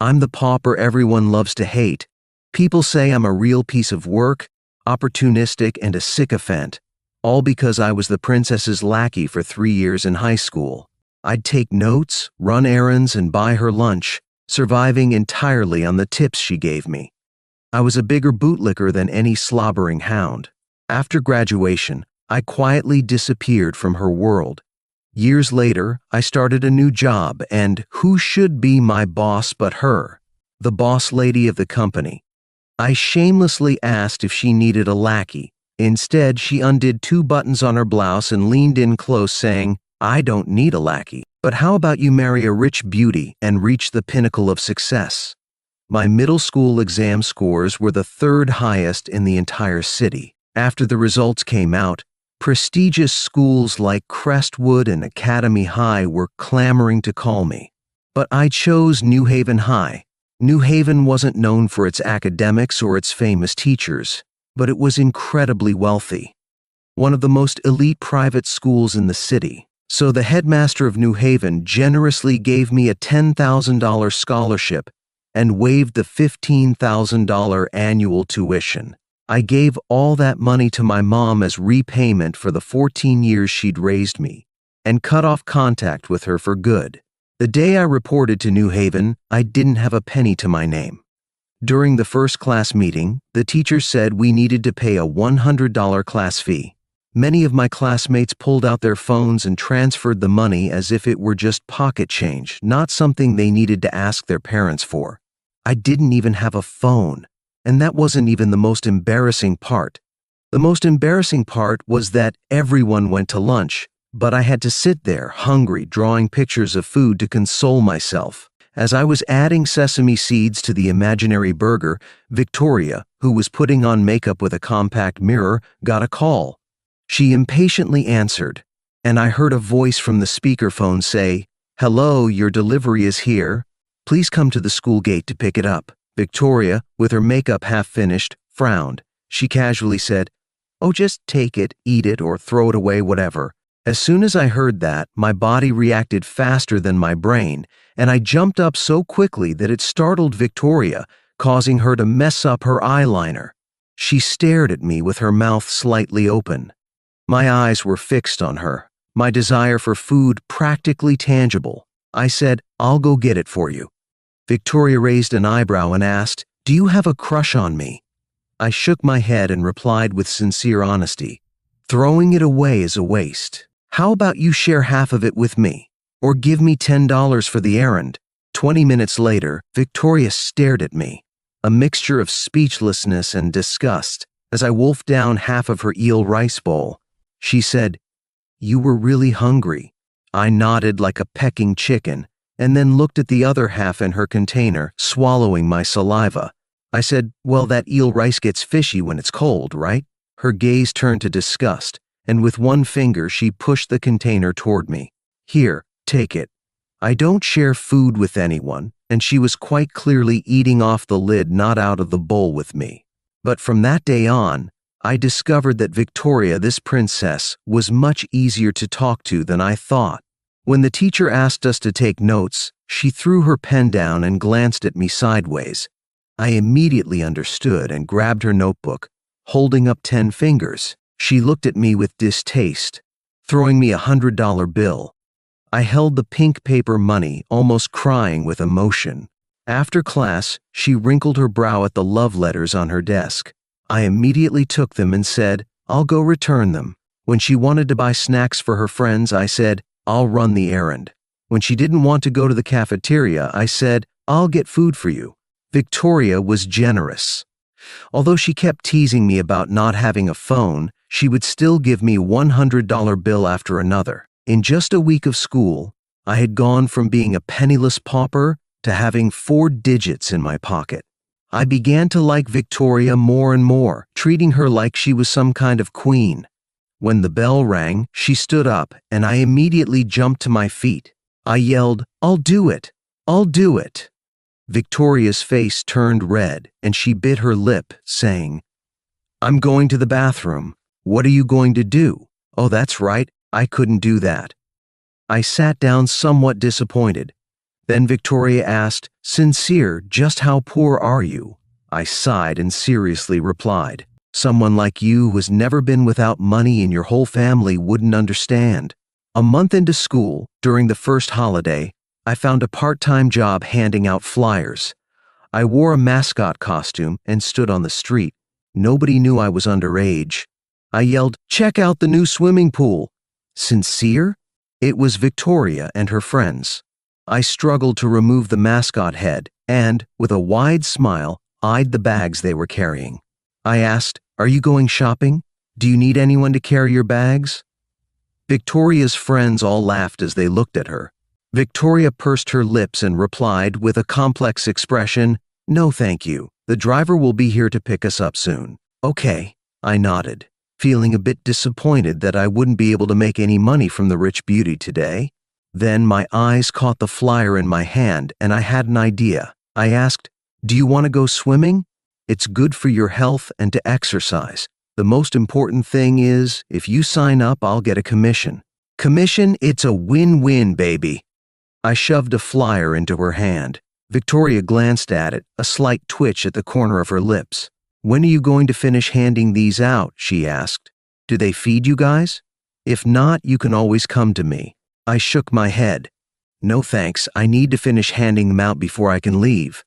I'm the pauper everyone loves to hate. People say I'm a real piece of work, opportunistic and a sycophant, all because I was the princess's lackey for 3 years in high school. I'd take notes, run errands, and buy her lunch, surviving entirely on the tips she gave me. I was a bigger bootlicker than any slobbering hound. After graduation, I quietly disappeared from her world. Years later, I started a new job, and who should be my boss but her, the boss lady of the company? I shamelessly asked if she needed a lackey. Instead, she undid 2 buttons on her blouse and leaned in close, saying, "I don't need a lackey, but how about you marry a rich beauty and reach the pinnacle of success?" My middle school exam scores were the 3rd highest in the entire city. After the results came out, prestigious schools like Crestwood and Academy High were clamoring to call me. But I chose New Haven High. New Haven wasn't known for its academics or its famous teachers, but it was incredibly wealthy. One of the most elite private schools in the city. So the headmaster of New Haven generously gave me a $10,000 scholarship and waived the $15,000 annual tuition. I gave all that money to my mom as repayment for the 14 years she'd raised me, and cut off contact with her for good. The day I reported to New Haven, I didn't have a penny to my name. During the first class meeting, the teacher said we needed to pay a $100 class fee. Many of my classmates pulled out their phones and transferred the money as if it were just pocket change, not something they needed to ask their parents for. I didn't even have a phone. And that wasn't even the most embarrassing part. The most embarrassing part was that everyone went to lunch, but I had to sit there, hungry, drawing pictures of food to console myself. As I was adding sesame seeds to the imaginary burger, Victoria, who was putting on makeup with a compact mirror, got a call. She impatiently answered, and I heard a voice from the speakerphone say, "Hello, your delivery is here. Please come to the school gate to pick it up." Victoria, with her makeup half finished, frowned. She casually said, "Oh, just take it, eat it, or throw it away, whatever." As soon as I heard that, my body reacted faster than my brain, and I jumped up so quickly that it startled Victoria, causing her to mess up her eyeliner. She stared at me with her mouth slightly open. My eyes were fixed on her, my desire for food practically tangible. I said, "I'll go get it for you." Victoria raised an eyebrow and asked, "Do you have a crush on me?" I shook my head and replied with sincere honesty, "Throwing it away is a waste. How about you share half of it with me? Or give me $10 for the errand?" 20 minutes later, Victoria stared at me, a mixture of speechlessness and disgust, as I wolfed down half of her eel rice bowl. She said, "You were really hungry." I nodded like a pecking chicken, and then looked at the other half in her container, swallowing my saliva. I said, "Well, that eel rice gets fishy when it's cold, right?" Her gaze turned to disgust, and with one finger she pushed the container toward me. "Here, take it." I don't share food with anyone, and she was quite clearly eating off the lid, not out of the bowl with me. But from that day on, I discovered that Victoria, this princess, was much easier to talk to than I thought. When the teacher asked us to take notes, she threw her pen down and glanced at me sideways. I immediately understood and grabbed her notebook, holding up 10 fingers. She looked at me with distaste, throwing me a $100 bill. I held the pink paper money, almost crying with emotion. After class, she wrinkled her brow at the love letters on her desk. I immediately took them and said, "I'll go return them." When she wanted to buy snacks for her friends, I said, "I'll run the errand." When she didn't want to go to the cafeteria, I said, "I'll get food for you." Victoria was generous. Although she kept teasing me about not having a phone, she would still give me $100 bill after another. In just a week of school, I had gone from being a penniless pauper to having 4 digits in my pocket. I began to like Victoria more and more, treating her like she was some kind of queen. When the bell rang, she stood up, and I immediately jumped to my feet. I yelled, "I'll do it! I'll do it!" Victoria's face turned red, and she bit her lip, saying, "I'm going to the bathroom. What are you going to do?" "Oh, that's right, I couldn't do that." I sat down somewhat disappointed. Then Victoria asked, "Sincere, just how poor are you?" I sighed and seriously replied, "Someone like you who has never been without money and your whole family wouldn't understand." A month into school, during the first holiday, I found a part-time job handing out flyers. I wore a mascot costume and stood on the street. Nobody knew I was underage. I yelled, "Check out the new swimming pool." Sincere? It was Victoria and her friends. I struggled to remove the mascot head and, with a wide smile, eyed the bags they were carrying. I asked, "Are you going shopping? Do you need anyone to carry your bags?" Victoria's friends all laughed as they looked at her. Victoria pursed her lips and replied with a complex expression, "No thank you. The driver will be here to pick us up soon." "Okay," I nodded, feeling a bit disappointed that I wouldn't be able to make any money from the rich beauty today. Then my eyes caught the flyer in my hand and I had an idea. I asked, "Do you want to go swimming? It's good for your health and to exercise. The most important thing is, if you sign up, I'll get a commission." "Commission? It's a win-win, baby." I shoved a flyer into her hand. Victoria glanced at it, a slight twitch at the corner of her lips. "When are you going to finish handing these out?" she asked. "Do they feed you guys? If not, you can always come to me." I shook my head. "No thanks, I need to finish handing them out before I can leave."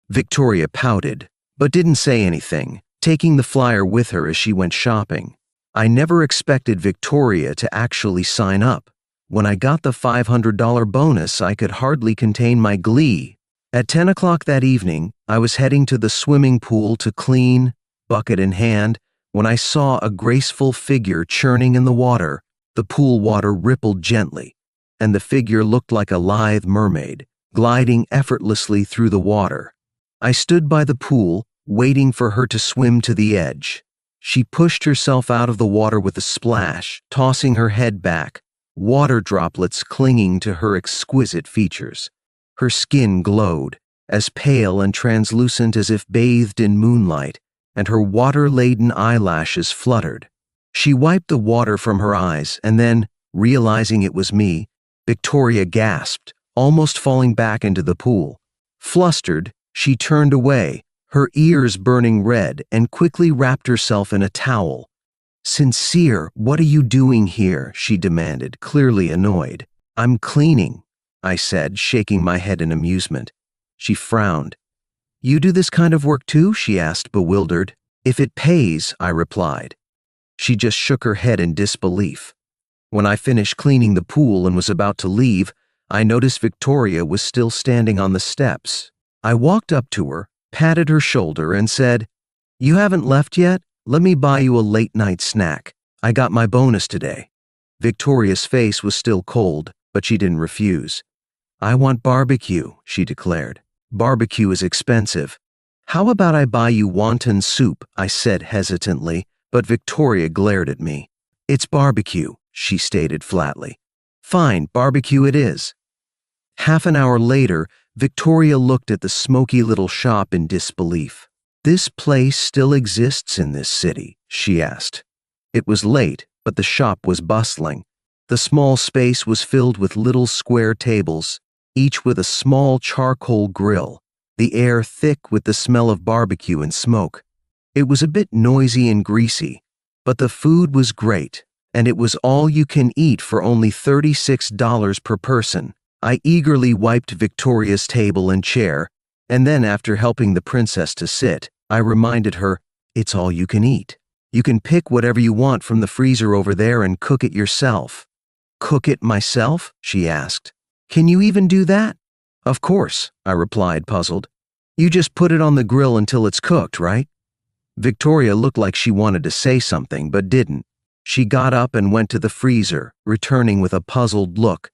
Victoria pouted, but didn't say anything, taking the flyer with her as she went shopping. I never expected Victoria to actually sign up. When I got the $500 bonus, I could hardly contain my glee. At 10 o'clock that evening, I was heading to the swimming pool to clean, bucket in hand, when I saw a graceful figure churning in the water. The pool water rippled gently, and the figure looked like a lithe mermaid, gliding effortlessly through the water. I stood by the pool, waiting for her to swim to the edge. She pushed herself out of the water with a splash, tossing her head back, water droplets clinging to her exquisite features. Her skin glowed, as pale and translucent as if bathed in moonlight, and her water-laden eyelashes fluttered. She wiped the water from her eyes, and then, realizing it was me, Victoria gasped, almost falling back into the pool. Flustered, she turned away, her ears burning red, and quickly wrapped herself in a towel. "Sincere, what are you doing here?" she demanded, clearly annoyed. "I'm cleaning," I said, shaking my head in amusement. She frowned. "You do this kind of work too?" she asked, bewildered. "If it pays," I replied. She just shook her head in disbelief. When I finished cleaning the pool and was about to leave, I noticed Victoria was still standing on the steps. I walked up to her, patted her shoulder, and said, "You haven't left yet? Let me buy you a late-night snack. I got my bonus today." Victoria's face was still cold, but she didn't refuse. "I want barbecue," she declared. "Barbecue is expensive." "How about I buy you wonton soup?" I said hesitantly, but Victoria glared at me. "It's barbecue," she stated flatly. "Fine, barbecue it is." Half an hour later, Victoria looked at the smoky little shop in disbelief. "This place still exists in this city?" she asked. It was late, but the shop was bustling. The small space was filled with little square tables, each with a small charcoal grill, the air thick with the smell of barbecue and smoke. It was a bit noisy and greasy, but the food was great, and it was all you can eat for only $36 per person. I eagerly wiped Victoria's table and chair, and then after helping the princess to sit, I reminded her, "It's all you can eat. You can pick whatever you want from the freezer over there and cook it yourself." "Cook it myself?" she asked. "Can you even do that?" "Of course," I replied, puzzled. "You just put it on the grill until it's cooked, right?" Victoria looked like she wanted to say something, but didn't. She got up and went to the freezer, returning with a puzzled look.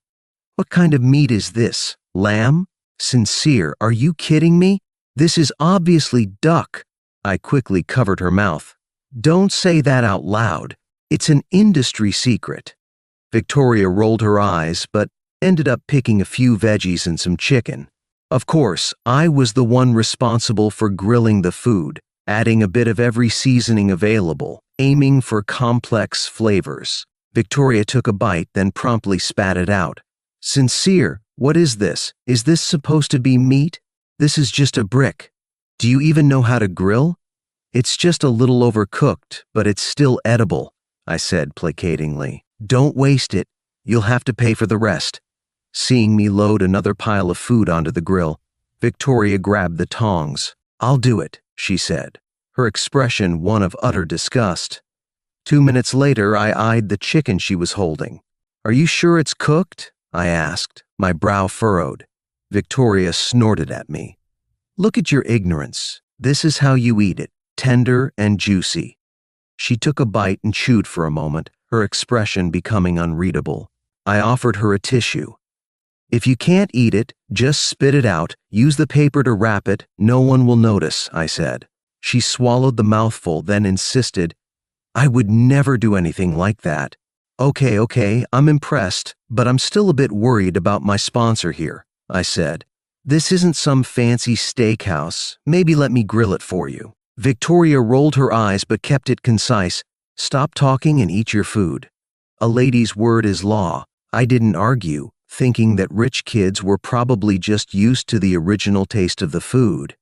"What kind of meat is this? Lamb? Sincere, are you kidding me? This is obviously duck." I quickly covered her mouth. "Don't say that out loud. It's an industry secret." Victoria rolled her eyes, but ended up picking a few veggies and some chicken. Of course, I was the one responsible for grilling the food, adding a bit of every seasoning available, aiming for complex flavors. Victoria took a bite, then promptly spat it out. "Sincere, What is this? Is this supposed to be meat? This is just a brick. Do you even know how to grill? It's just a little overcooked, but it's still edible, I said placatingly. Don't waste it. You'll have to pay for the rest. Seeing me load another pile of food onto the grill, Victoria grabbed the tongs. I'll do it, she said, her expression one of utter disgust. 2 minutes later, I eyed the chicken she was holding. Are you sure it's cooked? I asked, my brow furrowed. Victoria snorted at me. Look at your ignorance. This is how you eat it, tender and juicy. She took a bite and chewed for a moment, her expression becoming unreadable. I offered her a tissue. If you can't eat it, just spit it out, use the paper to wrap it, no one will notice, I said. She swallowed the mouthful, then insisted, I would never do anything like that. Okay, I'm impressed, but I'm still a bit worried about my sponsor here, I said. This isn't some fancy steakhouse, maybe let me grill it for you. Victoria rolled her eyes but kept it concise. Stop talking and eat your food. A lady's word is law. I didn't argue, thinking that rich kids were probably just used to the original taste of the food.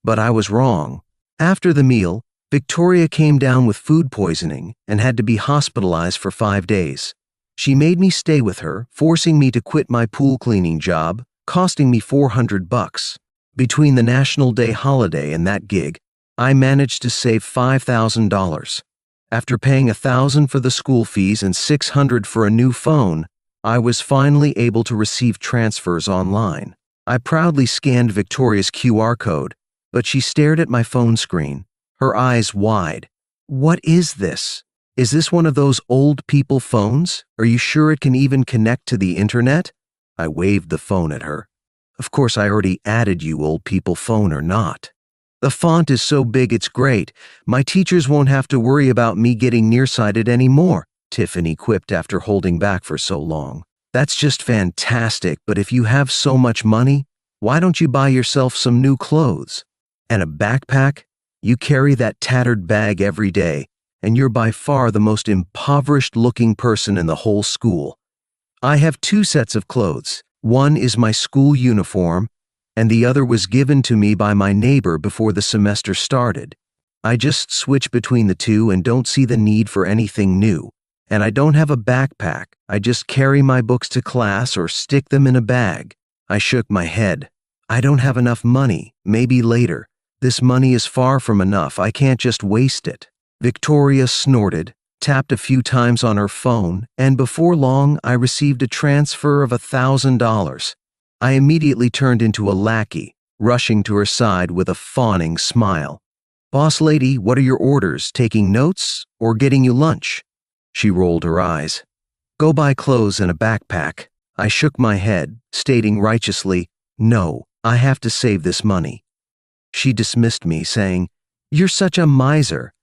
But I was wrong. After the meal, Victoria came down with food poisoning and had to be hospitalized for 5 days. She made me stay with her, forcing me to quit my pool cleaning job, costing me $400. Between the National Day holiday and that gig, I managed to save $5,000. After paying $1,000 for the school fees and $600 for a new phone, I was finally able to receive transfers online. I proudly scanned Victoria's QR code, but she stared at my phone screen, her eyes wide. What is this? Is this one of those old people phones? Are you sure it can even connect to the internet? I waved the phone at her. Of course I already added you, old people phone or not. The font is so big it's great. My teachers won't have to worry about me getting nearsighted anymore, Tiffany quipped after holding back for so long. That's just fantastic, but if you have so much money, why don't you buy yourself some new clothes? And a backpack? You carry that tattered bag every day, and you're by far the most impoverished-looking person in the whole school. I have 2 sets of clothes. One is my school uniform, and the other was given to me by my neighbor before the semester started. I just switch between the two and don't see the need for anything new. And I don't have a backpack. I just carry my books to class or stick them in a bag. I shook my head. I don't have enough money. Maybe later. This money is far from enough. I can't just waste it. Victoria snorted, tapped a few times on her phone, and before long I received a transfer of $1,000. I immediately turned into a lackey, rushing to her side with a fawning smile. Boss lady, what are your orders? Taking notes or getting you lunch? She rolled her eyes. Go buy clothes and a backpack. I shook my head, stating righteously, no, I have to save this money. She dismissed me, saying, You're such a miser.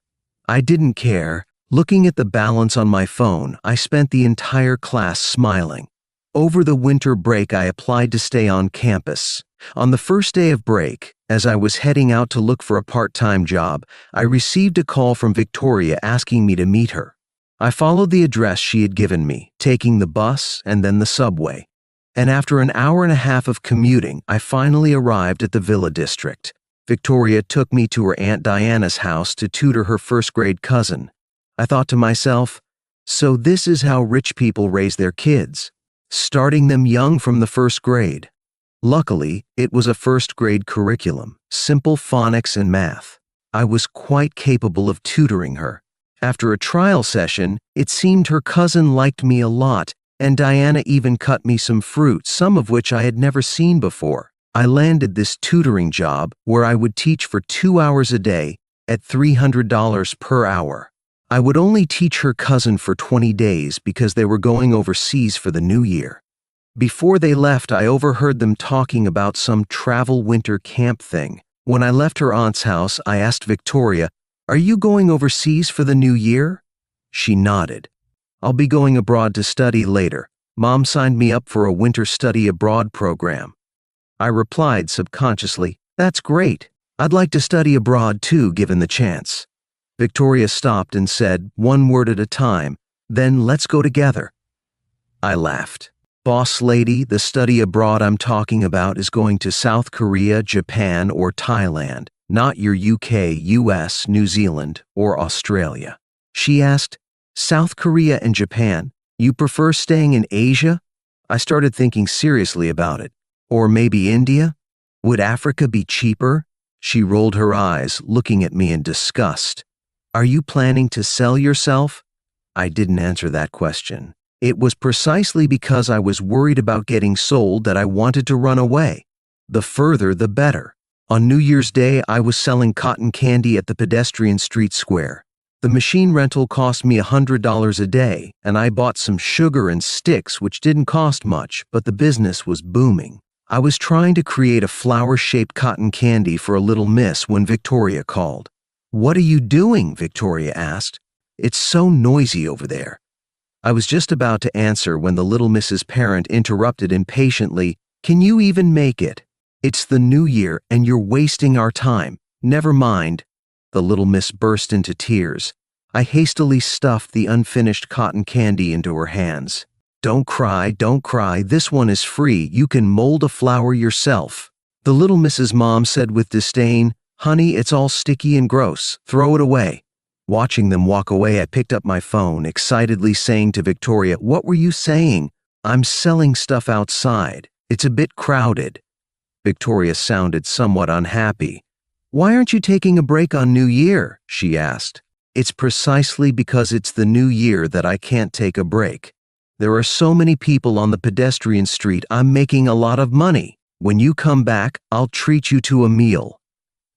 I didn't care. Looking at the balance on my phone, I spent the entire class smiling. Over the winter break, I applied to stay on campus. On the first day of break, as I was heading out to look for a part-time job, I received a call from Victoria asking me to meet her. I followed the address she had given me, taking the bus and then the subway. And after an hour and a half of commuting, I finally arrived at the Villa District. Victoria took me to her Aunt Diana's house to tutor her first-grade cousin. I thought to myself, so this is how rich people raise their kids, starting them young from the first grade. Luckily, it was a first-grade curriculum, simple phonics and math. I was quite capable of tutoring her. After a trial session, it seemed her cousin liked me a lot, and Diana even cut me some fruit, some of which I had never seen before. I landed this tutoring job where I would teach for 2 hours a day at $300 per hour. I would only teach her cousin for 20 days because they were going overseas for the new year. Before they left, I overheard them talking about some travel winter camp thing. When I left her aunt's house, I asked Victoria, Are you going overseas for the new year? She nodded. I'll be going abroad to study later. Mom signed me up for a winter study abroad program. I replied subconsciously, That's great. I'd like to study abroad too, given the chance. Victoria stopped and said, one word at a time, Then let's go together. I laughed. Boss lady, the study abroad I'm talking about is going to South Korea, Japan, or Thailand, not your UK, US, New Zealand, or Australia. She asked, South Korea and Japan, you prefer staying in Asia? I started thinking seriously about it. Or maybe India? Would Africa be cheaper? She rolled her eyes, looking at me in disgust. Are you planning to sell yourself? I didn't answer that question. It was precisely because I was worried about getting sold that I wanted to run away. The further, the better. On New Year's Day, I was selling cotton candy at the pedestrian street square. The machine rental cost me $100 a day, and I bought some sugar and sticks, which didn't cost much, but the business was booming. I was trying to create a flower-shaped cotton candy for a little miss when Victoria called. What are you doing? Victoria asked. It's so noisy over there. I was just about to answer when the little Miss's parent interrupted impatiently. Can you even make it? It's the new year and you're wasting our time. Never mind. The little miss burst into tears. I hastily stuffed the unfinished cotton candy into her hands. Don't cry, don't cry. This one is free. You can mold a flower yourself. The little Miss's mom said with disdain, Honey, it's all sticky and gross. Throw it away. Watching them walk away, I picked up my phone, excitedly saying to Victoria, What were you saying? I'm selling stuff outside. It's a bit crowded. Victoria sounded somewhat unhappy. Why aren't you taking a break on New Year? She asked. It's precisely because it's the new year that I can't take a break. There are so many people on the pedestrian street, I'm making a lot of money. When you come back, I'll treat you to a meal.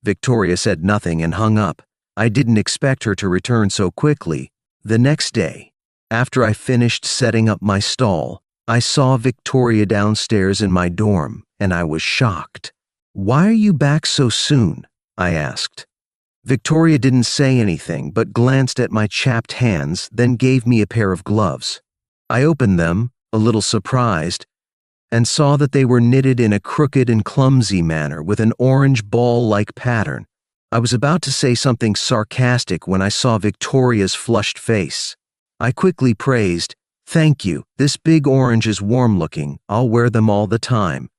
Victoria said nothing and hung up. I didn't expect her to return so quickly. The next day, after I finished setting up my stall, I saw Victoria downstairs in my dorm, and I was shocked. Why are you back so soon? I asked. Victoria didn't say anything, but glanced at my chapped hands, then gave me a pair of gloves. I opened them, a little surprised, and saw that they were knitted in a crooked and clumsy manner with an orange ball-like pattern. I was about to say something sarcastic when I saw Victoria's flushed face. I quickly praised, Thank you, this big orange is warm-looking, I'll wear them all the time.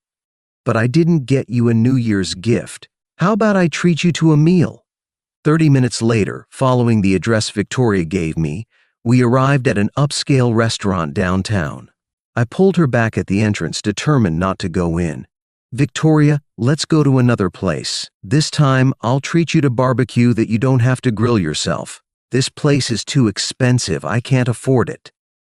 But I didn't get you a New Year's gift. How about I treat you to a meal? 30 minutes later, following the address Victoria gave me, we arrived at an upscale restaurant downtown. I pulled her back at the entrance, determined not to go in. Victoria, let's go to another place. This time, I'll treat you to barbecue that you don't have to grill yourself. This place is too expensive, I can't afford it.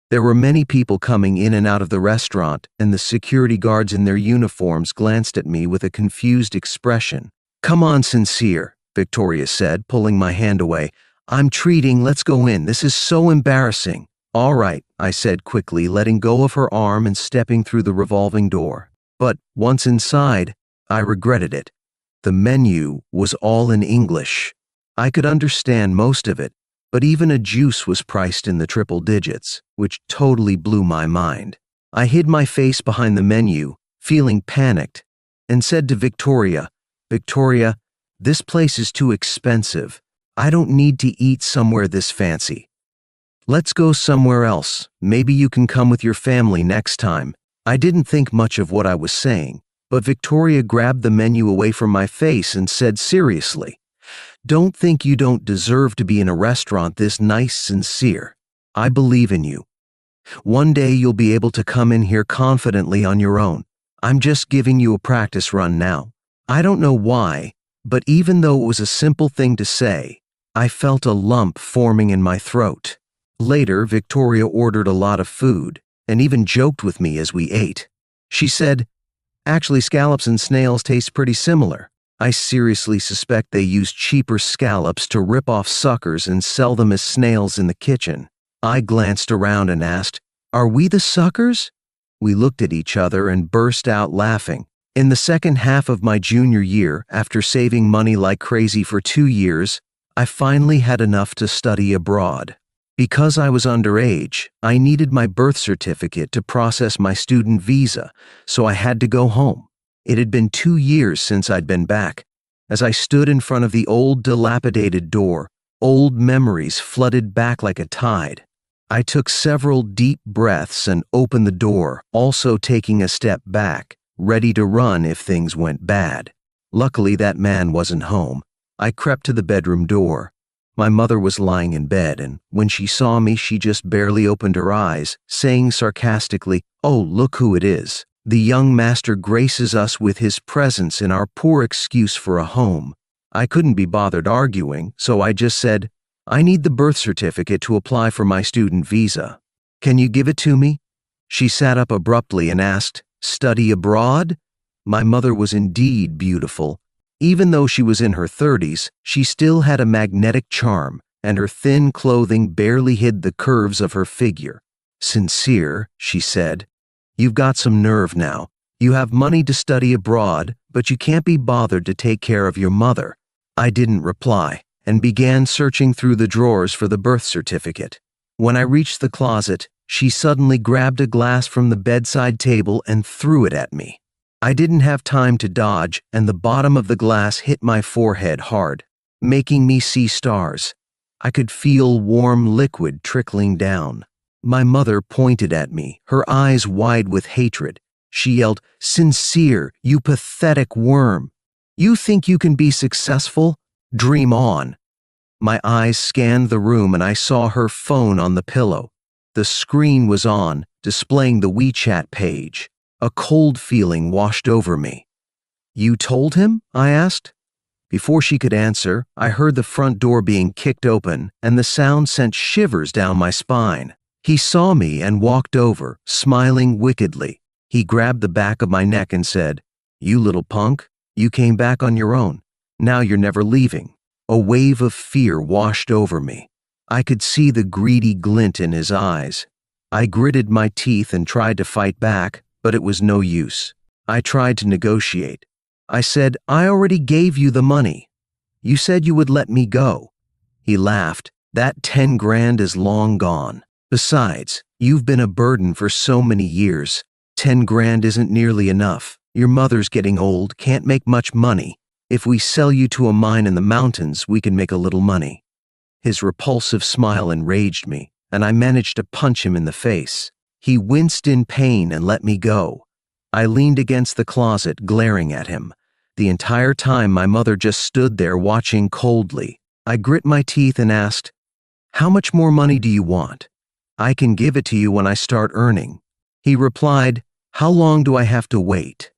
There were many people coming in and out of the restaurant, and the security guards in their uniforms glanced at me with a confused expression. Come on, Sincere, Victoria said, pulling my hand away. I'm treating, let's go in, this is so embarrassing. All right, I said quickly, letting go of her arm and stepping through the revolving door. But once inside, I regretted it. The menu was all in English. I could understand most of it, but even a juice was priced in the triple digits, which totally blew my mind. I hid my face behind the menu, feeling panicked, and said to Victoria, Victoria, this place is too expensive. I don't need to eat somewhere this fancy. Let's go somewhere else. Maybe you can come with your family next time. I didn't think much of what I was saying, but Victoria grabbed the menu away from my face and said seriously, Don't think you don't deserve to be in a restaurant this nice, Sincere. I believe in you. One day you'll be able to come in here confidently on your own. I'm just giving you a practice run now. I don't know why, but even though it was a simple thing to say, I felt a lump forming in my throat. Later, Victoria ordered a lot of food, and even joked with me as we ate. She said, Actually, scallops and snails taste pretty similar. I seriously suspect they use cheaper scallops to rip off suckers and sell them as snails in the kitchen. I glanced around and asked, Are we the suckers? We looked at each other and burst out laughing. In the second half of my junior year, after saving money like crazy for 2 years, I finally had enough to study abroad. Because I was underage, I needed my birth certificate to process my student visa, so I had to go home. It had been 2 years since I'd been back. As I stood in front of the old dilapidated door, old memories flooded back like a tide. I took several deep breaths and opened the door, also taking a step back, ready to run if things went bad. Luckily, that man wasn't home. I crept to the bedroom door. My mother was lying in bed, and when she saw me, she just barely opened her eyes, saying sarcastically, "Oh, look who it is. The young master graces us with his presence in our poor excuse for a home." I couldn't be bothered arguing, so I just said, "I need the birth certificate to apply for my student visa. Can you give it to me?" She sat up abruptly and asked, "Study abroad?" My mother was indeed beautiful. Even though she was in her 30s, she still had a magnetic charm, and her thin clothing barely hid the curves of her figure. "Sincere," she said. "You've got some nerve now. You have money to study abroad, but you can't be bothered to take care of your mother." I didn't reply, and began searching through the drawers for the birth certificate. When I reached the closet, she suddenly grabbed a glass from the bedside table and threw it at me. I didn't have time to dodge, and the bottom of the glass hit my forehead hard, making me see stars. I could feel warm liquid trickling down. My mother pointed at me, her eyes wide with hatred. She yelled, "Sincere, you pathetic worm. You think you can be successful? Dream on." My eyes scanned the room and I saw her phone on the pillow. The screen was on, displaying the WeChat page. A cold feeling washed over me. "You told him?" I asked. Before she could answer, I heard the front door being kicked open, and the sound sent shivers down my spine. He saw me and walked over, smiling wickedly. He grabbed the back of my neck and said, "You little punk, you came back on your own. Now you're never leaving." A wave of fear washed over me. I could see the greedy glint in his eyes. I gritted my teeth and tried to fight back, but it was no use. I tried to negotiate. I said, "I already gave you the money. You said you would let me go." He laughed. "That 10 grand is long gone. Besides, you've been a burden for so many years. 10 grand isn't nearly enough. Your mother's getting old, can't make much money. If we sell you to a mine in the mountains, we can make a little money." His repulsive smile enraged me, and I managed to punch him in the face. He winced in pain and let me go. I leaned against the closet, glaring at him. The entire time my mother just stood there watching coldly. I grit my teeth and asked, "How much more money do you want? I can give it to you when I start earning." He replied, "How long do I have to wait?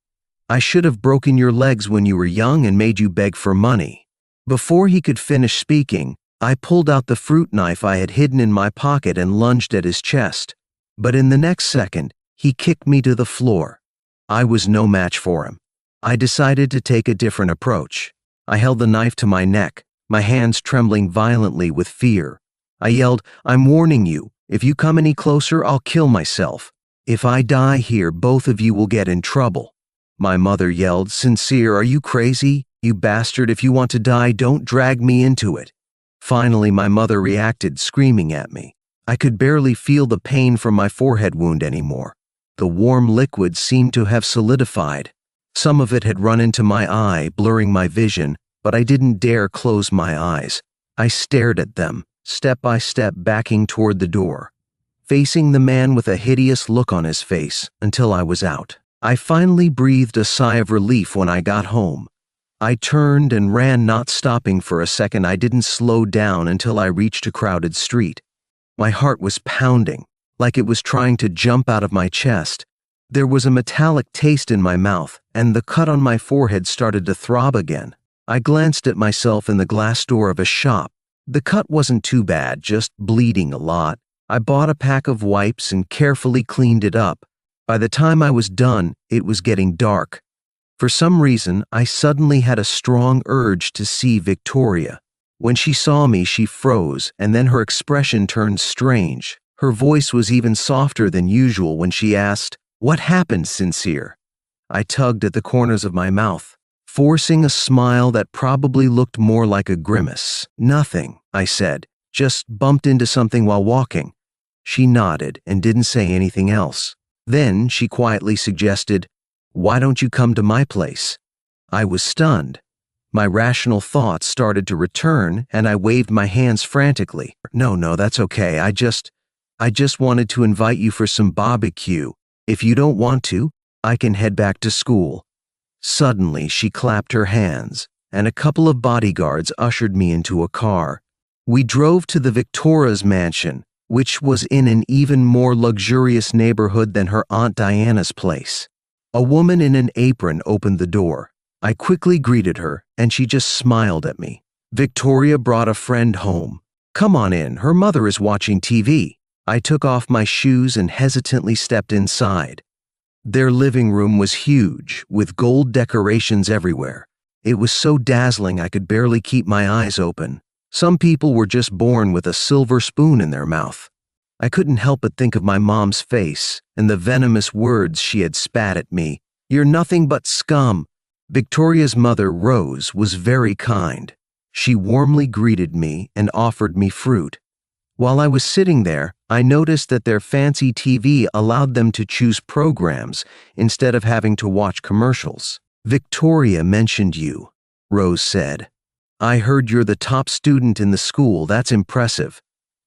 I should have broken your legs when you were young and made you beg for money." Before he could finish speaking, I pulled out the fruit knife I had hidden in my pocket and lunged at his chest. But in the next second, he kicked me to the floor. I was no match for him. I decided to take a different approach. I held the knife to my neck, my hands trembling violently with fear. I yelled, "I'm warning you. If you come any closer, I'll kill myself. If I die here, both of you will get in trouble." My mother yelled, "Sincere, are you crazy? You bastard, if you want to die, don't drag me into it." Finally, my mother reacted, screaming at me. I could barely feel the pain from my forehead wound anymore. The warm liquid seemed to have solidified. Some of it had run into my eye, blurring my vision, but I didn't dare close my eyes. I stared at them, step by step backing toward the door, facing the man with a hideous look on his face until I was out. I finally breathed a sigh of relief when I got home. I turned and ran, not stopping for a second. I didn't slow down until I reached a crowded street. My heart was pounding, like it was trying to jump out of my chest. There was a metallic taste in my mouth, and the cut on my forehead started to throb again. I glanced at myself in the glass door of a shop. The cut wasn't too bad, just bleeding a lot. I bought a pack of wipes and carefully cleaned it up. By the time I was done, it was getting dark. For some reason, I suddenly had a strong urge to see Victoria. When she saw me, she froze, and then her expression turned strange. Her voice was even softer than usual when she asked, "What happened, Sincere?" I tugged at the corners of my mouth, forcing a smile that probably looked more like a grimace. "Nothing," I said, "just bumped into something while walking." She nodded and didn't say anything else. Then she quietly suggested, "Why don't you come to my place?" I was stunned. My rational thoughts started to return, and I waved my hands frantically. No, that's okay. I just wanted to invite you for some barbecue. If you don't want to, I can head back to school." Suddenly, she clapped her hands, and a couple of bodyguards ushered me into a car. We drove to the Victoria's mansion, which was in an even more luxurious neighborhood than her Aunt Diana's place. A woman in an apron opened the door. I quickly greeted her, and she just smiled at me. "Victoria brought a friend home. Come on in, her mother is watching TV." I took off my shoes and hesitantly stepped inside. Their living room was huge, with gold decorations everywhere. It was so dazzling I could barely keep my eyes open. Some people were just born with a silver spoon in their mouth. I couldn't help but think of my mom's face and the venomous words she had spat at me. "You're nothing but scum." Victoria's mother, Rose, was very kind. She warmly greeted me and offered me fruit. While I was sitting there, I noticed that their fancy TV allowed them to choose programs instead of having to watch commercials. "Victoria mentioned you," Rose said. "I heard you're the top student in the school. That's impressive.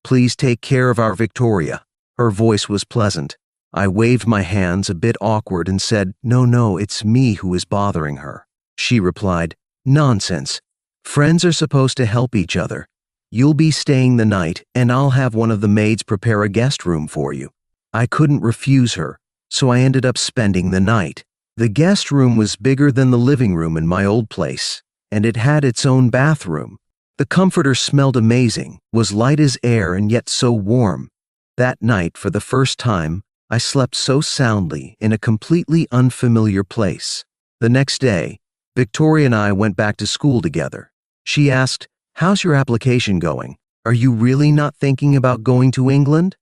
Please take care of our Victoria." Her voice was pleasant. I waved my hands, a bit awkward, and said, No, it's me who is bothering her." She replied, "Nonsense. Friends are supposed to help each other. You'll be staying the night, and I'll have one of the maids prepare a guest room for you." I couldn't refuse her, so I ended up spending the night. The guest room was bigger than the living room in my old place, and it had its own bathroom. The comforter smelled amazing, was light as air and yet so warm. That night, for the first time, I slept so soundly in a completely unfamiliar place. The next day, Victoria and I went back to school together. She asked, "How's your application going? Are you really not thinking about going to England?"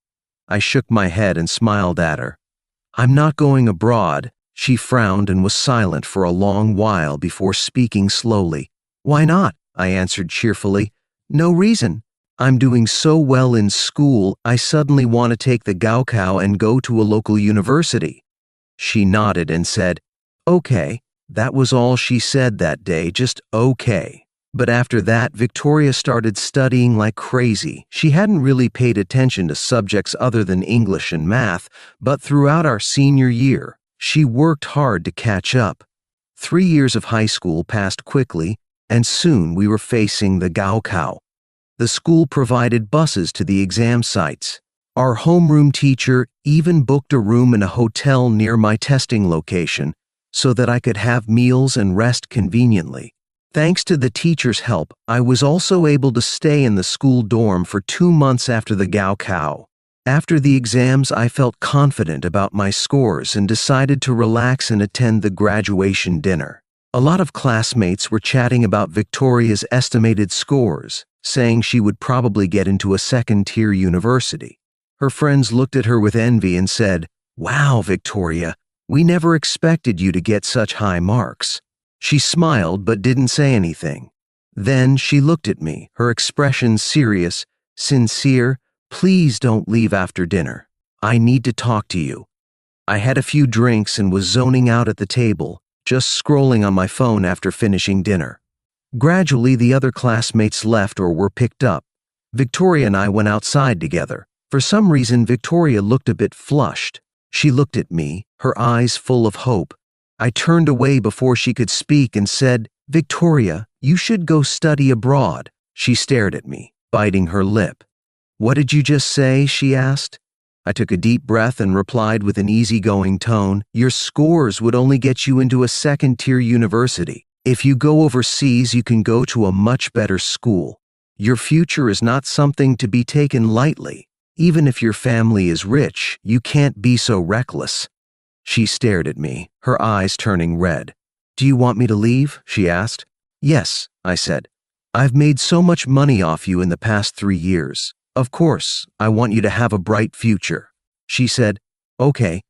I shook my head and smiled at her. "I'm not going abroad." She frowned and was silent for a long while before speaking slowly. "Why not?" I answered cheerfully. "No reason. I'm doing so well in school, I suddenly want to take the Gaokao and go to a local university." She nodded and said, "Okay." That was all she said that day, just okay. But after that, Victoria started studying like crazy. She hadn't really paid attention to subjects other than English and math, but throughout our senior year, she worked hard to catch up. 3 years of high school passed quickly, and soon we were facing the Gaokao. The school provided buses to the exam sites. Our homeroom teacher even booked a room in a hotel near my testing location so that I could have meals and rest conveniently. Thanks to the teacher's help, I was also able to stay in the school dorm for 2 months after the Gaokao. After the exams, I felt confident about my scores and decided to relax and attend the graduation dinner. A lot of classmates were chatting about Victoria's estimated scores, saying she would probably get into a second-tier university. Her friends looked at her with envy and said, "Wow, Victoria, we never expected you to get such high marks." She smiled but didn't say anything. Then she looked at me, her expression serious, sincere. "Please don't leave after dinner. I need to talk to you." I had a few drinks and was zoning out at the table, just scrolling on my phone after finishing dinner. Gradually, the other classmates left or were picked up. Victoria and I went outside together. For some reason, Victoria looked a bit flushed. She looked at me, her eyes full of hope. I turned away before she could speak and said, "Victoria, you should go study abroad." She stared at me, biting her lip. "What did you just say?" she asked. I took a deep breath and replied with an easygoing tone, "Your scores would only get you into a second-tier university. If you go overseas, you can go to a much better school. Your future is not something to be taken lightly. Even if your family is rich, you can't be so reckless." She stared at me, her eyes turning red. "Do you want me to leave?" she asked. "Yes," I said. "I've made so much money off you in the past 3 years. Of course, I want you to have a bright future." She said, "Okay."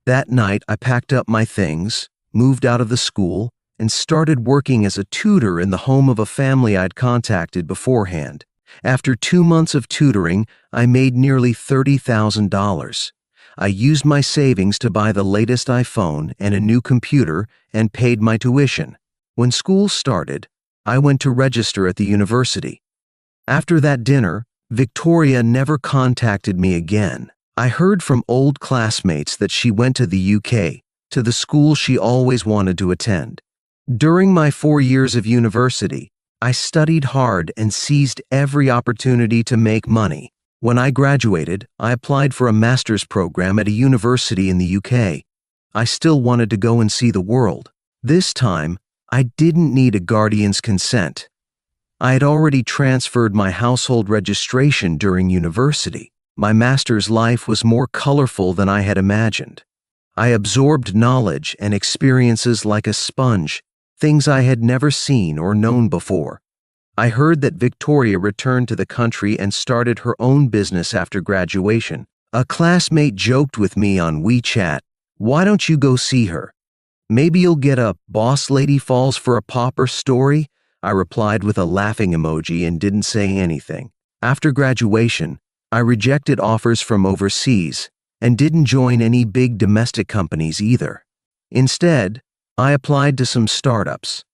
That night, I packed up my things, moved out of the school, and started working as a tutor in the home of a family I'd contacted beforehand. After 2 months of tutoring, I made nearly $30,000. I used my savings to buy the latest iPhone and a new computer and paid my tuition. When school started, I went to register at the university. After that dinner, Victoria never contacted me again. I heard from old classmates that she went to the UK, to the school she always wanted to attend. During my 4 years of university, I studied hard and seized every opportunity to make money. When I graduated, I applied for a master's program at a university in the UK. I still wanted to go and see the world. This time, I didn't need a guardian's consent. I had already transferred my household registration during university. My master's life was more colorful than I had imagined. I absorbed knowledge and experiences like a sponge, things I had never seen or known before. I heard that Victoria returned to the country and started her own business after graduation. A classmate joked with me on WeChat, "Why don't you go see her? Maybe you'll get a boss lady falls for a pauper story?" I replied with a laughing emoji and didn't say anything. After graduation, I rejected offers from overseas and didn't join any big domestic companies either. Instead, I applied to some startups.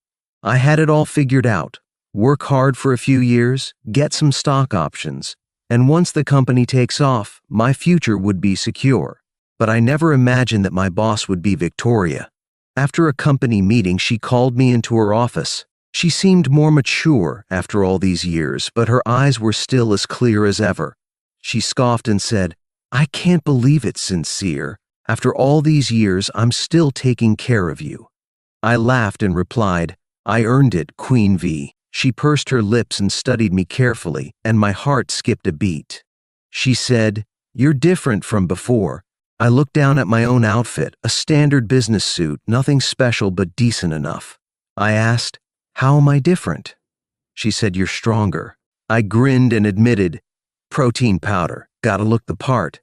I had it all figured out. Work hard for a few years, get some stock options, and once the company takes off, my future would be secure. But I never imagined that my boss would be Victoria. After a company meeting, she called me into her office. She seemed more mature after all these years, but her eyes were still as clear as ever. She scoffed and said, "I can't believe it, Sincere. After all these years, I'm still taking care of you." I laughed and replied, "I earned it, Queen V." She pursed her lips and studied me carefully, and my heart skipped a beat. She said, "You're different from before." I looked down at my own outfit, a standard business suit, nothing special but decent enough. I asked, "How am I different?" She said, "You're stronger." I grinned and admitted, "Protein powder, gotta look the part."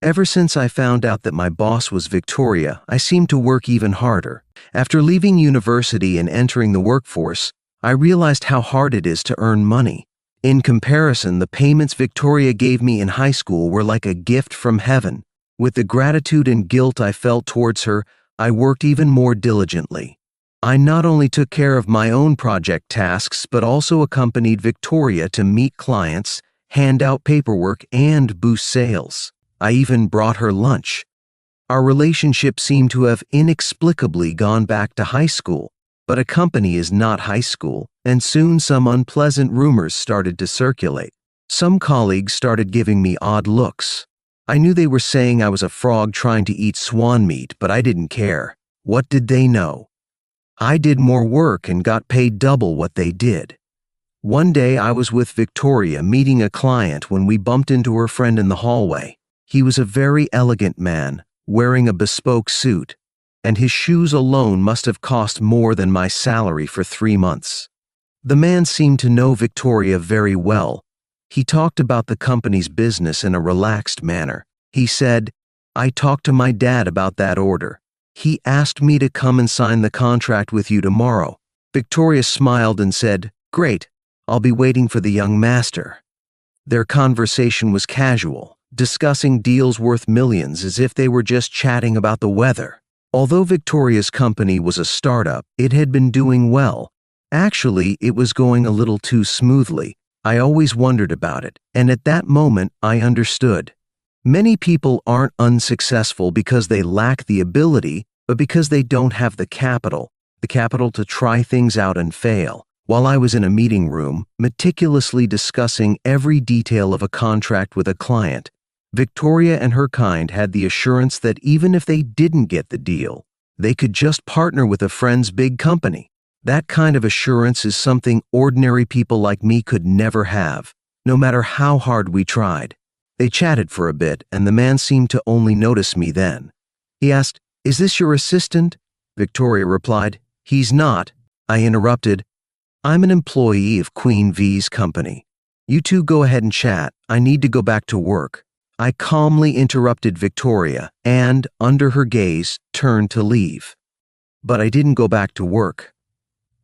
Ever since I found out that my boss was Victoria, I seemed to work even harder. After leaving university and entering the workforce, I realized how hard it is to earn money. In comparison, the payments Victoria gave me in high school were like a gift from heaven. With the gratitude and guilt I felt towards her, I worked even more diligently. I not only took care of my own project tasks, but also accompanied Victoria to meet clients, hand out paperwork, and boost sales. I even brought her lunch. Our relationship seemed to have inexplicably gone back to high school. But a company is not high school, and soon some unpleasant rumors started to circulate. Some colleagues started giving me odd looks. I knew they were saying I was a frog trying to eat swan meat, but I didn't care. What did they know? I did more work and got paid double what they did. One day I was with Victoria meeting a client when we bumped into her friend in the hallway. He was a very elegant man, wearing a bespoke suit, and his shoes alone must have cost more than my salary for 3 months. The man seemed to know Victoria very well. He talked about the company's business in a relaxed manner. He said, "I talked to my dad about that order. He asked me to come and sign the contract with you tomorrow." Victoria smiled and said, "Great, I'll be waiting for the young master." Their conversation was casual, discussing deals worth millions as if they were just chatting about the weather. Although Victoria's company was a startup, it had been doing well. Actually, it was going a little too smoothly. I always wondered about it, and at that moment, I understood. Many people aren't unsuccessful because they lack the ability, but because they don't have the capital to try things out and fail. While I was in a meeting room, meticulously discussing every detail of a contract with a client, Victoria and her kind had the assurance that even if they didn't get the deal, they could just partner with a friend's big company. That kind of assurance is something ordinary people like me could never have, no matter how hard we tried. They chatted for a bit, and the man seemed to only notice me then. He asked, "Is this your assistant?" Victoria replied, "He's not." I interrupted, "I'm an employee of Queen V's company. You two go ahead and chat. I need to go back to work." I calmly interrupted Victoria and, under her gaze, turned to leave. But I didn't go back to work.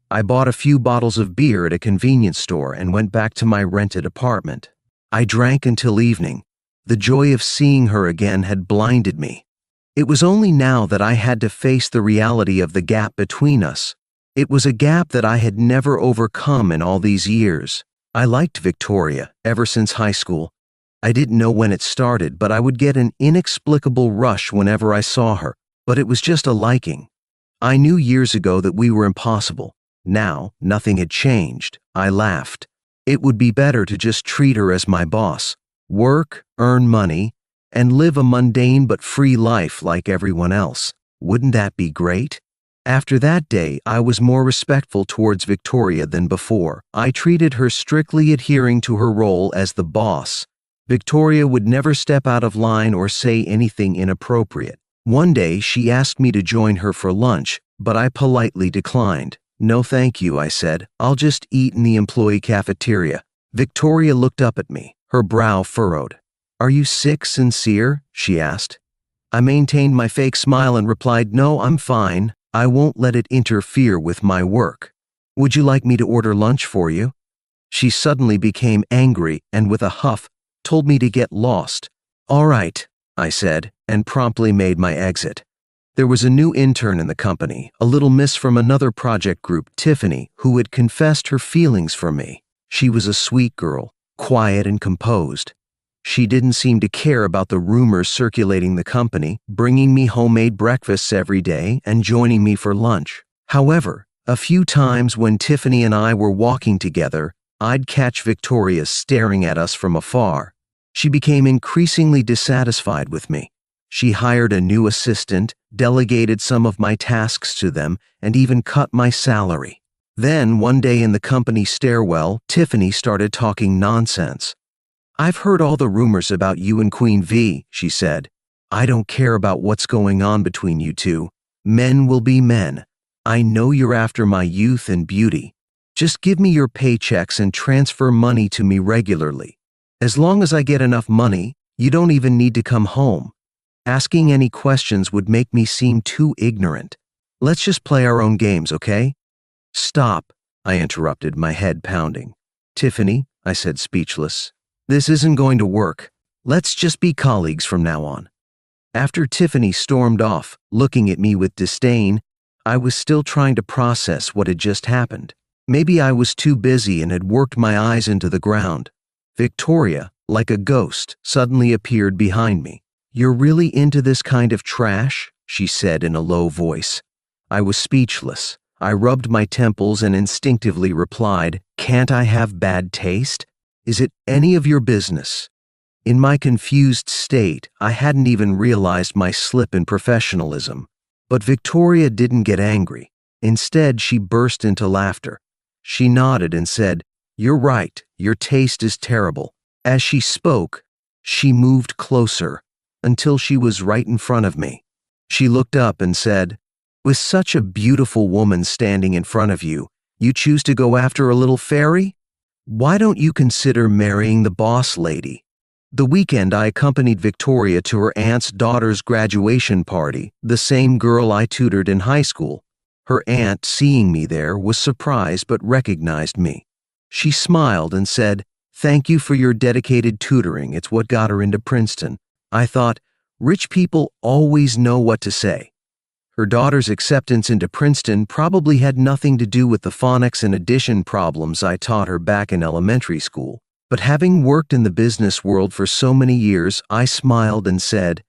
I bought a few bottles of beer at a convenience store and went back to my rented apartment. I drank until evening. The joy of seeing her again had blinded me. It was only now that I had to face the reality of the gap between us. It was a gap that I had never overcome in all these years. I liked Victoria ever since high school. I didn't know when it started, but I would get an inexplicable rush whenever I saw her, but it was just a liking. I knew years ago that we were impossible. Now, nothing had changed. I laughed. It would be better to just treat her as my boss, work, earn money, and live a mundane but free life like everyone else. Wouldn't that be great? After that day, I was more respectful towards Victoria than before. I treated her strictly adhering to her role as the boss. Victoria would never step out of line or say anything inappropriate. One day, she asked me to join her for lunch, but I politely declined. "No thank you," I said. "I'll just eat in the employee cafeteria." Victoria looked up at me, her brow furrowed. "Are you sincere?" she asked. I maintained my fake smile and replied, "No, I'm fine. I won't let it interfere with my work. Would you like me to order lunch for you?" She suddenly became angry and with a huff told me to get lost. "All right," I said, and promptly made my exit. There was a new intern in the company, a little miss from another project group, Tiffany, who had confessed her feelings for me. She was a sweet girl, quiet and composed. She didn't seem to care about the rumors circulating the company, bringing me homemade breakfasts every day and joining me for lunch. However, a few times when Tiffany and I were walking together, I'd catch Victoria staring at us from afar. She became increasingly dissatisfied with me. She hired a new assistant, delegated some of my tasks to them, and even cut my salary. Then, one day in the company stairwell, Tiffany started talking nonsense. "I've heard all the rumors about you and Queen V," she said. "I don't care about what's going on between you two. Men will be men. I know you're after my youth and beauty. Just give me your paychecks and transfer money to me regularly. As long as I get enough money, you don't even need to come home. Asking any questions would make me seem too ignorant. Let's just play our own games, okay?" "Stop," I interrupted, my head pounding. "Tiffany," I said, speechless. "This isn't going to work. Let's just be colleagues from now on." After Tiffany stormed off, looking at me with disdain, I was still trying to process what had just happened. Maybe I was too busy and had worked my eyes into the ground. Victoria, like a ghost, suddenly appeared behind me. "You're really into this kind of trash?" she said in a low voice. I was speechless. I rubbed my temples and instinctively replied, "Can't I have bad taste? Is it any of your business?" In my confused state, I hadn't even realized my slip in professionalism. But Victoria didn't get angry. Instead, she burst into laughter. She nodded and said, "You're right, your taste is terrible." As she spoke, she moved closer until she was right in front of me. She looked up and said, "With such a beautiful woman standing in front of you, you choose to go after a little fairy? Why don't you consider marrying the boss lady?" The weekend I accompanied Victoria to her aunt's daughter's graduation party, the same girl I tutored in high school. Her aunt, seeing me there, was surprised but recognized me. She smiled and said, "Thank you for your dedicated tutoring. It's what got her into Princeton." I thought, rich people always know what to say. Her daughter's acceptance into Princeton probably had nothing to do with the phonics and addition problems I taught her back in elementary school. But having worked in the business world for so many years, I smiled and said,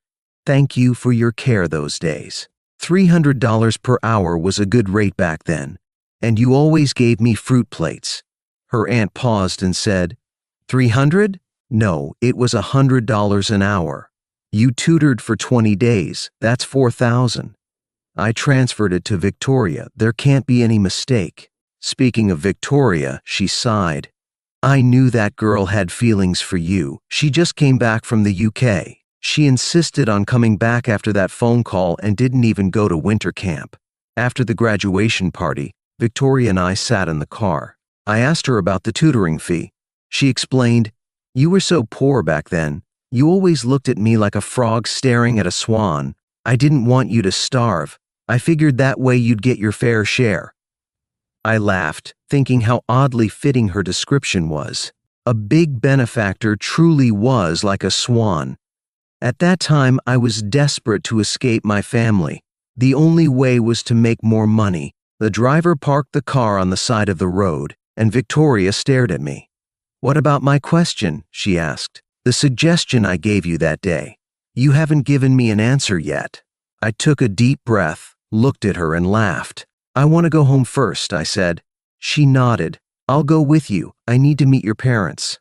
"Thank you for your care those days. $300 per hour was a good rate back then, and you always gave me fruit plates." Her aunt paused and said, "300? No, it was $100 an hour. You tutored for 20 days, that's 4,000. I transferred it to Victoria. There can't be any mistake." Speaking of Victoria, she sighed. "I knew that girl had feelings for you. She just came back from the UK. She insisted on coming back after that phone call and didn't even go to winter camp." After the graduation party, Victoria and I sat in the car. I asked her about the tutoring fee. She explained, "You were so poor back then. You always looked at me like a frog staring at a swan. I didn't want you to starve. I figured that way you'd get your fair share." I laughed, thinking how oddly fitting her description was. A big benefactor truly was like a swan. At that time, I was desperate to escape my family. The only way was to make more money. The driver parked the car on the side of the road, and Victoria stared at me. What about my question? She asked. The suggestion I gave you that day. You haven't given me an answer yet. I took a deep breath, looked at her and laughed. I want to go home first, I said. She nodded. I'll go with you. I need to meet your parents.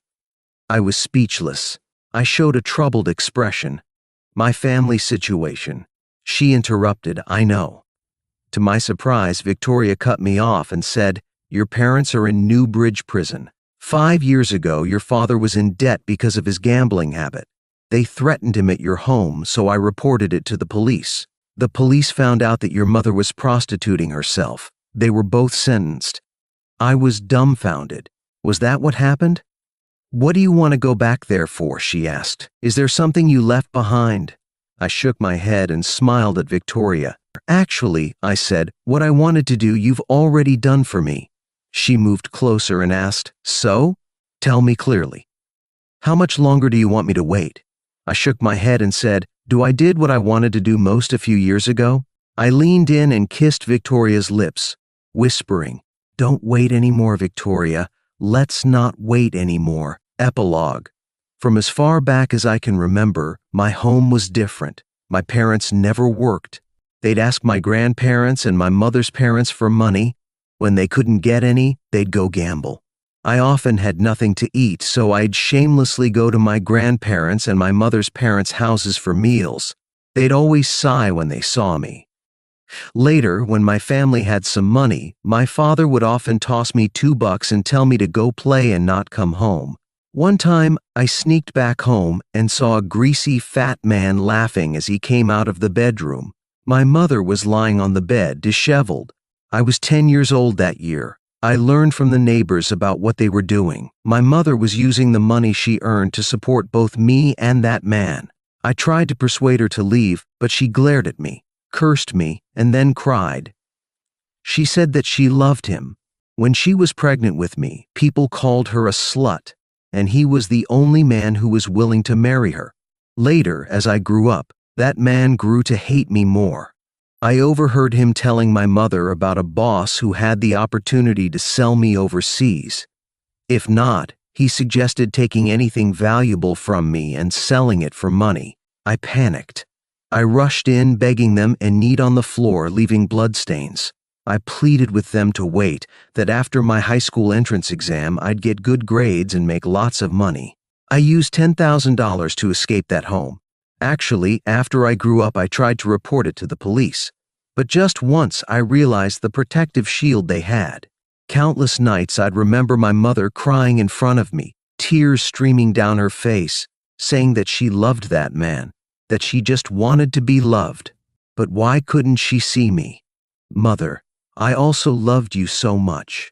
I was speechless. I showed a troubled expression. My family situation. She interrupted, I know. To my surprise, Victoria cut me off and said, Your parents are in Newbridge prison. 5 years ago, your father was in debt because of his gambling habit. They threatened him at your home, so I reported it to the police. The police found out that your mother was prostituting herself. They were both sentenced. I was dumbfounded. Was that what happened? What do you want to go back there for? She asked. Is there something you left behind? I shook my head and smiled at Victoria. Actually, I said, what I wanted to do you've already done for me. She moved closer and asked, So? Tell me clearly. How much longer do you want me to wait? I shook my head and said, I did what I wanted to do most a few years ago? I leaned in and kissed Victoria's lips, whispering, Don't wait anymore, Victoria. Let's not wait anymore. Epilogue. From as far back as I can remember, my home was different. My parents never worked. They'd ask my grandparents and my mother's parents for money. When they couldn't get any, they'd go gamble. I often had nothing to eat, so I'd shamelessly go to my grandparents' and my mother's parents' houses for meals. They'd always sigh when they saw me. Later, when my family had some money, my father would often toss me $2 and tell me to go play and not come home. One time, I sneaked back home and saw a greasy, fat man laughing as he came out of the bedroom. My mother was lying on the bed, disheveled. I was 10 years old that year. I learned from the neighbors about what they were doing. My mother was using the money she earned to support both me and that man. I tried to persuade her to leave, but she glared at me, cursed me, and then cried. She said that she loved him. When she was pregnant with me, people called her a slut, and he was the only man who was willing to marry her. Later, as I grew up, that man grew to hate me more. I overheard him telling my mother about a boss who had the opportunity to sell me overseas. If not, he suggested taking anything valuable from me and selling it for money. I panicked. I rushed in, begging them, and kneed on the floor, leaving bloodstains. I pleaded with them to wait, that after my high school entrance exam, I'd get good grades and make lots of money. I used $10,000 to escape that home. Actually, after I grew up, I tried to report it to the police. But just once, I realized the protective shield they had. Countless nights, I'd remember my mother crying in front of me, tears streaming down her face, saying that she loved that man, that she just wanted to be loved. But why couldn't she see me? Mother, I also loved you so much.